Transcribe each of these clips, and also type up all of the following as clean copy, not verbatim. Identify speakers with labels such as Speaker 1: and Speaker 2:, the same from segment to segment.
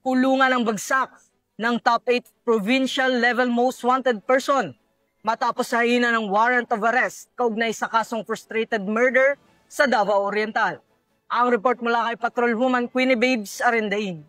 Speaker 1: kulungan ang bagsak ng top 8 provincial level most wanted person matapos hahina ng warrant of arrest kaugnay sa kasong frustrated murder sa Davao Oriental. Ang report mula kay Patrolwoman Queenie Babes Arendain.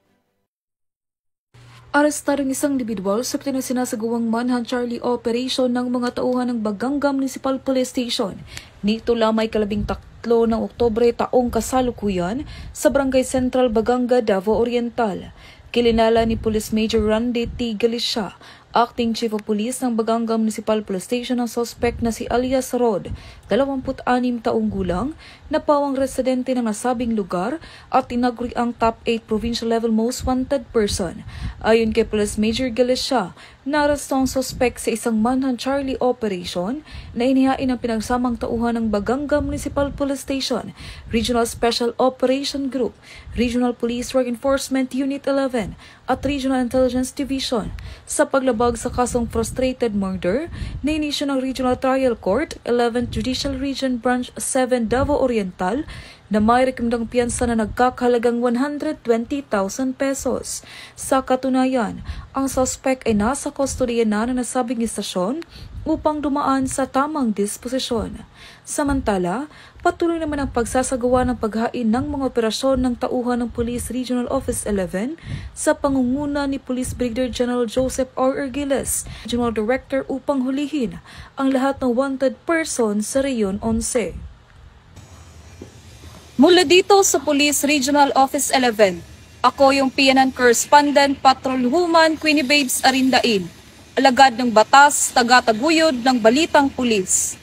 Speaker 2: Arestadong isang individual sa sinasagawang manhunt Charlie operation ng mga tauhan ng Baganga Municipal Police Station. Nito lamay 13 ng Oktubre taong kasalukuyan sa Barangay Central, Baganga, Davao Oriental. Kilinala ni Police Major Randy T. Galicia, Acting Chief of Police ng Baganga Municipal Police Station, ang suspect na si Alias Rod, 26 taong gulang, na pawang residente ng nasabing lugar at tinaguri ang top 8 provincial level most wanted person. Ayon kay Police Major Galicia, narasto ang suspect sa isang manhunt Charlie operation na inihain ng pinagsamang tauhan ng Baganga Municipal Police Station, Regional Special Operation Group, Regional Police Drug Enforcement Unit 11 at Regional Intelligence Division sa paglabag sa kasong frustrated murder na inisyo ng Regional Trial Court, 11th Judicial Region Branch 7 Davao Oriental na may rekomendang piyansa na nagkakahalagang 120,000 pesos. Sa katunayan, ang suspect ay nasa kustodiya na ng nasabing istasyon upang dumaan sa tamang disposisyon. Samantala, patuloy naman ang pagsasagawa ng paghain ng mga operasyon ng tauhan ng Police Regional Office 11 sa pangunguna ni Police Brigadier General Joseph R. Ergiles, Regional Director, upang hulihin ang lahat ng wanted person sa Reyon 11. Mula dito sa Police Regional Office 11, ako yung PNN Correspondent Patrolwoman Queenie Babes Arendain, alagad ng batas, taga-taguyod ng Balitang Pulis.